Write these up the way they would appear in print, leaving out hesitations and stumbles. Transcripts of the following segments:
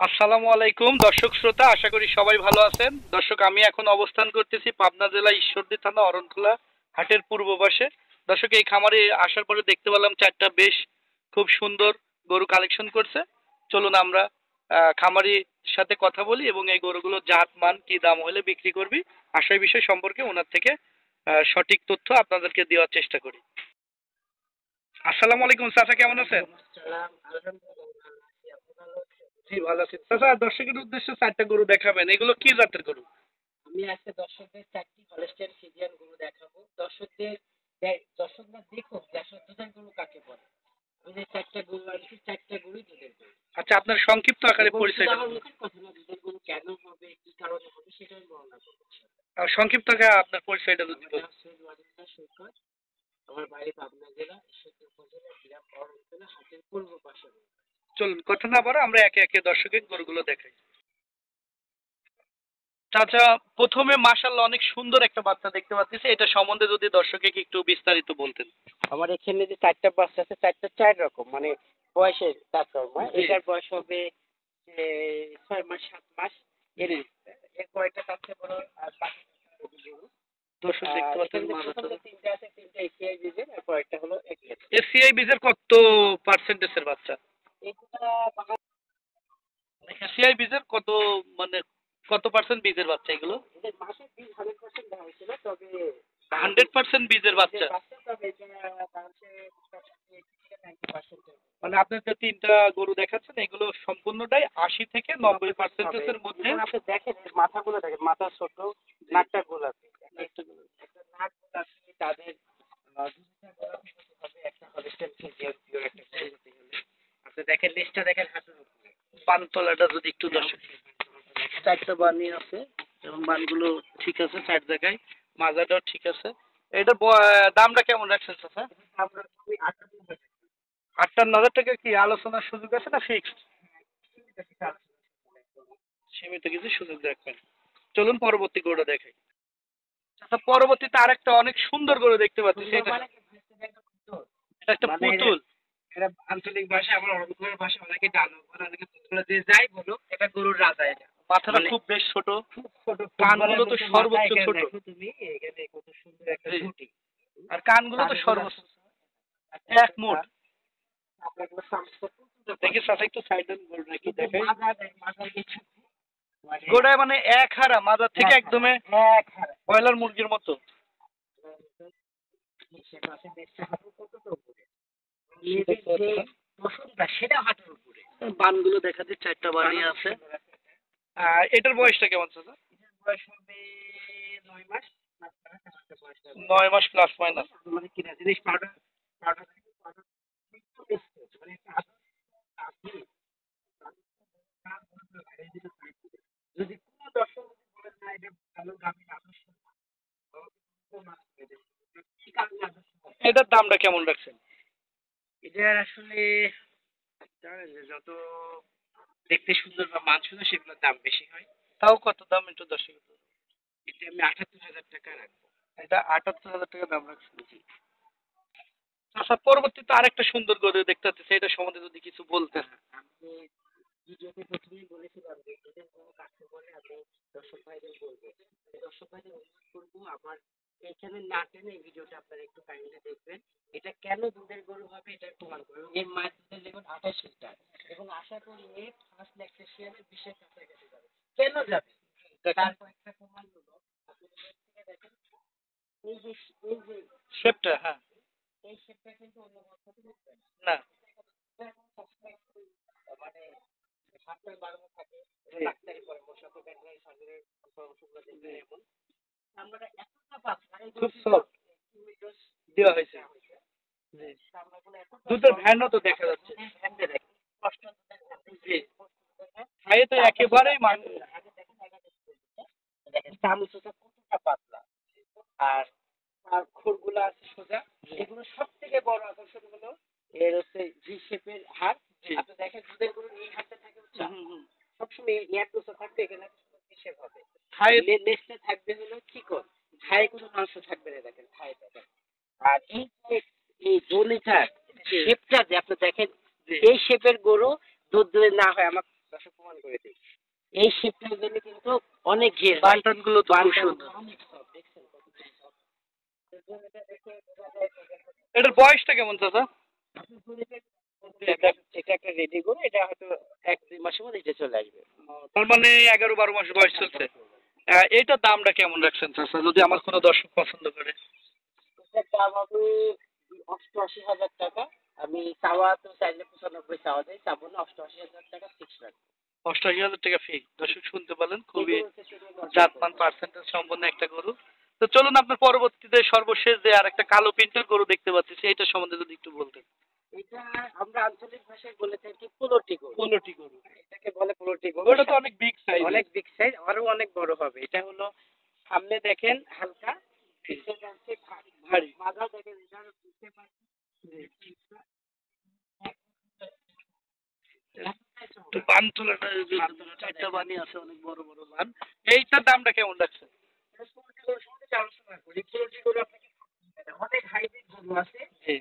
আসসালামু আলাইকুম দর্শক শ্রোতা, আশা করি সবাই ভালো আছেন। দর্শক, আমি এখন অবস্থান করতেছি পাবনা জেলা ঈশ্বরদী থানা অরণখোলা হাটের পূর্ব পাশে। দর্শক, এই খামারে আসার পরে দেখতে পেলাম চারটা বেশ খুব সুন্দর গরু কালেকশন করছে। চলুন আমরা খামারির সাথে কথা বলি এবং এই গরুগুলোর জাত মান কি দাম হলে বিক্রি করবি আশার বিষয় সম্পর্কে ওনার থেকে সঠিক তথ্য আপনাদেরকে দেওয়ার চেষ্টা করি। আসসালামু আলাইকুম চাচা, কেমন আছেন? জি, ভালো আছি চাচা। দর্শকের উদ্দেশ্যে চারটা গরু দেখাবেন, এগুলো কি জাতের গরু? আমি আজকে দর্শকদের ৪টি হলস্টিয়ান ফ্রিজিয়ান গরু দেখাবো। দর্শকরা দেখুক যে আসলে দুধের গরু কাকে বলে। আমি যে ৪টা গরু আনছি, ৪টা গরুই দুধের গরু। আচ্ছা, আপনার সংক্ষিপ্ত আকারে এবং শুধু পরিচয়টা আমার বলুন। মুখের কথা না, দুধের গরু কেন হবে, কি কারণে হবে সেটা আমি বর্ণনা করবো। সংক্ষিপ্ত আকারে আপনার পরিচয়টা যদি আমার নাম বলুন। সৈয়দ ওয়ালিউল্লাহ সৈকত। আমার বাড়ি পাবনা জেলা ঈশ্বরদী উপজেলা গ্রাম অরণখোলা হাটের পূর্ব পাশে। চলুন কথা না বাড়া, আমরা একে একে দর্শকের গরুগুলো দেখাই। চাচা, প্রথমে মাশাআল্লাহ অনেক সুন্দর একটা বাচ্চা দেখতে পাচ্ছি, এটা সম্বন্ধে যদি দর্শকে একটু বিস্তারিত বলতেন। আমার এখানে যে ৪টা বাচ্চা আছে, ৪টা ৪ রকম মানে বয়সের তারতম্য। জি এটার বয়স হবে ৬ মাস ৭ মাস। এর জি। এরপর একটা চাচ্ছে বড় আর বাকি গরু। দর্শক দেখতে পাচ্ছেন এখানে যে প্রথম মাজাটা। যে ৩টা আছে, ৩টা এশিয়াই বীজের, এরপর একটা হলো এক্লেস। এসিআই বীজের কত পার্সেন্টেজের বাচ্চা? এগুলা বাংলা এসিআই বীজের কত, মানে কত পার্সেন্ট বীজের বাচ্চা এগুলো? এদের মাসের বীজ 100% দেওয়া হয়েছিল, তবে 100% বীজের বীজের বাচ্চা? বাচ্চা, তবে এটা বাংলাদেশে 80 থেকে 90% মানে আপনার যে তিনটা গরু দেখাচ্ছেন এগুলো সম্পূর্ণটাই 80 থেকে 90% এর মধ্যে। এবং আপনি দেখেন এর মাথাগুলো দেখেন, মাথা ছোট, জি। নাকটা গোলাপি। একটা গরু। একটা নাক গোলাপি, তাদের দুধটা গোলাপি হতে হবে একটা হলিস্টিয়ান ফ্রিজিয়ান পিওর একটা গরু হতে গেলে। আপনি দেখেন লেজটা দেখেন হাঁটুর উপরে। পানতলাটা যদি একটু দর্শক। চারটা বানি আছে এবং বানগুলো ঠিক আছে চার জায়গায়, মাজাটাও ঠিক আছে। এটা দামটা কেমন রাখছেন চাচা? আমরা খুবই আগ্রহী হয়ে থাকি। 58,000 টাকা কি আলোচনার সুযোগ আছে না ফিক্সড? সীমিত কিছু সুযোগ রাখবেন। চলুন পরবর্তী গরুটা দেখাই। আচ্ছা, পরবর্তীতে আরেকটা অনেক সুন্দর গরু দেখতে পাচ্ছি, সুন্দর সেটা মানে কি ভাইস্তে একটা পুতুল। এটা একটা মানে পুতুল। এটা আঞ্চলিক ভাষায়, আমার অরণকুলার ভাষায় অনেকে ডালো বলে, অনেকে পুতুল, যে যাই বলো, এটা গরুর রাজা এটা। মাথাটা মানে খুব বেশ ছোট। খুব ছোট ফুটবলের কানগুলো তো মতো মাথা। সর্বোচ্চ এখানে ছোট। দেখো তুমি, এখানে কত সুন্দর একটা জি। ঝুঁটি। আর কানগুলো তো কানগুলা সর্বোচ্চ এক মুঠ। কান, আপনাগুলো সামনে দেখি চাচা একটু সাইড গরুটা কি দেখাই। মাথার কিছু মানে গোড়ায় মানে এক হারা মাজার থেকে এক হারা, একদমে এক হারা। ব্রয়লার মুরগির মতো। সে পাশে দেখছে হাঁটুর কতটা উপরে, লেজের যে পশমটা সেটা হাঁটুর উপরে। বানগুলো দেখাতে চারটা বানি আছে। আর এটার বয়সটা কেমন চাচা? এটার বয়স হবে ৯ মাস। 9 মাস প্লাস মাইনাস। মানে কিনা জিনিস পাউডার পাউডার পাউডার মানে একটা আপনি যদি কোনো দর্শক বলেন না এটা ভালো গাভী আদর্শ, কি কারণে আদর্শ হবে? এটার দামটা কেমন রাখছেন? এটার আসলে জানেন যে যত দেখতে সুন্দর বা মান সুন্দর সেগুলোর দাম বেশি হয়। তাও কত দাম একটু দর্শক? এটা আমি ৭৮,০০০ টাকা রাখবো। এটা 78,000 টাকা দাম রাখছেন। জি। আচ্ছা, পরবর্তীতে আরেকটা সুন্দর গরু দেখতে পাচ্ছি, এটা সম্বন্ধে যদি কিছু বলতেন। আমি ভিডিওতে প্রথমেই বলেছিলাম যে দুধের গরু কাকে বলে, আমি দর্শক ভাইদের বলবো। দর্শক ভাইদের অনুরোধ করবো আমার এখানে না টেনে এই ভিডিওটা আপনারা একটু কাইন্ডলি দেখবেন। এটা কেন দুধের গরু হবে এটা প্রমাণ করবো। এর মায়ের দুধের লেভেল ২৮ লিটার এবং আশা করি এর ফার্স্ট ল্যাকটেশিয়ানের ২০-এর কাছাকাছি যাবে। কেন যাবে? তার কয়েকটা প্রমাণ হলো, আপনি দূর থেকে দেখেন, এই যে এই যে শেপটা, হ্যাঁ। এই শেপটা কিন্তু অন্য বছর দেখবেন না। না। সবসময় একটু মানে হাতের বাড়ানো থাকে। এটা জি ডাক্তারি পরামর্শ, ভেটেরিনারি সার্জনের পরামর্শগুলো দেখবেন। এমন আমরা এতটা পাতলা, এই খুব ছিল সফট মিডোস দেওয়া হয়েছে। জি। চামড়াগুলো এতটা দুধের সফট, ভ্যানও তো দেখা যাচ্ছে। হ্যান্ডে দেখেন কষ্ট জি। খাইয়ে তো একেবারেই মান। দেখেন চামচটা কতটা পাতলা, আর আর খোলগুলো আছে সোজা। জি এগুলো সব থেকে বড় আকর্ষণ হলো এর হচ্ছে জি শেপের হাড়। জি। আপনি দেখেন দুধের গরুর এই হাড়টা থাকে উঁচা, হুম হুম। সবসময় এয়ারটোসা থাকবে, এখানে জি শেপ হবে। খাইয়ে। লেজটা থাকবে হলো চিকন, থায়ে কোনো মাংস থাকবে না, দেখেন থায়ে দেখেন। আর এই যে এই জনিটার জি শেপটা যে আপনি দেখেন, জি। এই শেপের গরু দুধ যদি না হয়, আমার দর্শক প্রমাণ করে দিই। এই শিপটার জন্য কিন্তু অনেক ঘের হয়। বান্টন গুলো তো খুব বান্টাল সুন্দর। অনেক soft, দেখছেন কতটা soft? এরপর এটা দেখে বোঝা যায় যে এটা হচ্ছে এটার বয়সটা কেমন চাচা? আপনি গরুকে এটা একটা রেডি করে এটা হয়তো 1-2 মাসের মধ্যে এটা চলে আসবে। তার মানে 11-12 মাস বয়স চলছে। এটার দামটা কেমন রাখছেন চাচা, যদি আমার কোনো দর্শক পছন্দ করে? এটার দাম হবে 88,000 টাকা। আমি চাওয়া তো চাইলে 95 চাওয়া যায়, চাবো না, 88,000 টাকা ফিক্স রাখবো। 88,000 টাকা ফি। দর্শক শুনতে পেলেন, এই খুবই গরুর ক্ষেত্রে কোনো দরদাম জাতমান করবো না। পার্সেন্টেজ সম্পন্ন একটা গরু। তো চলুন আপনার পরবর্তীতে সর্বশেষ যে আর একটা কালো প্রিন্টের গরু দেখতে পাচ্ছি, সেইটা সম্বন্ধে যদি একটু বলতেন। এটা আমরা আঞ্চলিক ভাষায় বলে থাকি পোলট্রি গরু। পোলোটি গরু। এটাকে বলে পোলট্রি গরু। ওটা তো অনেক বিগ সাইজ। অনেক বিগ সাইজ, আরো অনেক বড় হবে। এটা হলো সামনে দেখেন হালকা, পিছনে আছে ভারী। ভারী। মাজা দেখেন, এটার বুঝতে পারছেন তো বান তোলাটা চারটা বানি আছে, অনেক বড় বড় বান। এইটার দামটা কেমন রাখছেন? আলোচনা করি। পোলট্রি গরু আপনাকে অনেক হাইব্রিড গরু আছে। জি।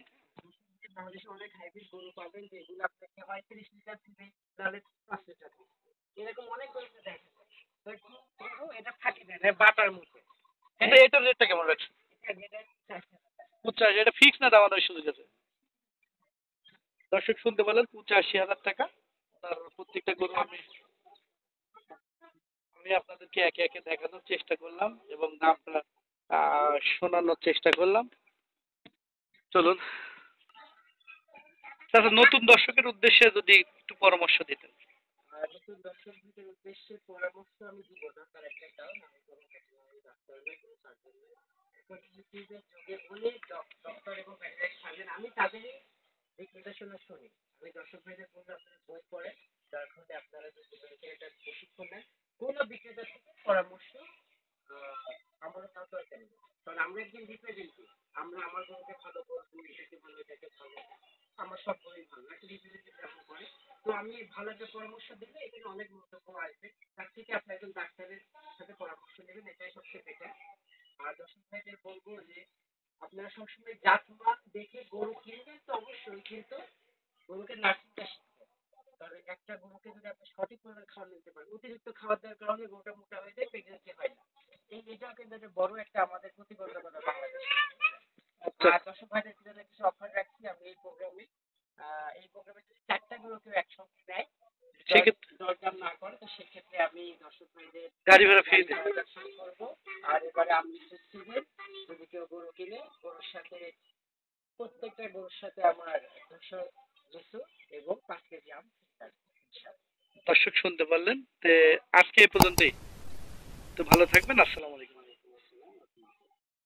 বাংলাদেশে অনেক হাইব্রিড গরু পাবেন যেগুলো আপনাকে হয় 30 লিটার দিবে, নাহলে 5 লিটার দিবে। এরকম অনেক গরু দেখা যায়। তো কিন্তু এটা ফাঁকি দেয় না, বাটার মতো। এটার রেটটা কেমন রাখছেন? এটা 4,000 টাকা। 85, এটা ফিক্স না দাম আদার সুযোগ আছে? দর্শক শুনতে পেলেন, 85,000 টাকা। তার প্রত্যেকটা গরু আমি আমি আপনাদেরকে একে একে দেখানোর চেষ্টা করলাম এবং দামটা শোনানোর চেষ্টা করলাম। চলুন তাহলে নতুন দর্শকের উদ্দেশ্যে যদি একটু পরামর্শ দিতেন। আর নতুন দর্শকদের উদ্দেশ্যে পরামর্শ আমি দিব না, তার একটা কারণ আমি কোনো ভেটেরিনারি ডাক্তার নই, কোনো সার্জন নই। এখন ইউটিউবের যুগে অনেক ডক্টর এবং ভেটেরিনারি সার্জন, আমি তাদেরই দিক নির্দেশনা শুনি। আমি দর্শক ভাইদের বলবো আপনারা বই পড়েন, যার ফলে আপনারা যদি ভেটেরিনারি প্রশিক্ষণ নেন, কোনো বিক্রেতা থেকে পরামর্শ আমারও তার দরকার নেই। কারণ আমরা একজন রিপ্রেজেন্টেটিভ, আমরা আমার গরুকে ভালো বলবো, এটাকে ভালো, এটাকে ভালো, আমার সব গরুই ভালো, একটা রিপ্রেজেন্টেটিভ যখন করে। তো আমি ভালো একটা পরামর্শ দিলে এখানে অনেক মন্তব্য আসবে, তার থেকে আপনি একজন ডাক্তারের সাথে পরামর্শ নেবেন, এটাই সবচেয়ে বেটার। আর দর্শক ভাইদের বলবো যে আপনারা সবসময় জাতমান দেখে গরু কিনবেন তো অবশ্যই, কিন্তু গরুকে নার্সিংটা শিখবেন। কারণ একটা গরুকে যদি আপনি সঠিক পরিমাণে খাবার দিতে পারেন, অতিরিক্ত খাবার দেওয়ার কারণে গরুটা মোটা হয়ে যায়, প্রেগনেন্সি হয় না। এটাও কিন্তু একটা বড় একটা আমাদের প্রতিবন্ধকতা বাংলাদেশে। আচ্ছা। আর দর্শক ভাইদের জন্য কিছু অফার রাখছি আমি এই প্রোগ্রামে যদি 4টা গরু কেউ একসঙ্গে নেয়, সেক্ষেত্রে দরদাম না করে, তো সেক্ষেত্রে আমি দর্শক ভাইদের গাড়ি ভাড়া ফ্রি গাড়ি দেন। ভাড়াটা ফ্রি করবো। আর এবারে আমি সিজন যদি কেউ গরু কিনে, গরুর সাথে প্রত্যেকটা গরুর সাথে আমার 200 লিচু এবং 5 কেজি আম ফ্রি থাকবে ইনশাআল্লাহ। দর্শক শুনতে পারলেন, তো আজকে এই পর্যন্তই। তো ভালো থাকবেন। আসসালামু আলাইকুম।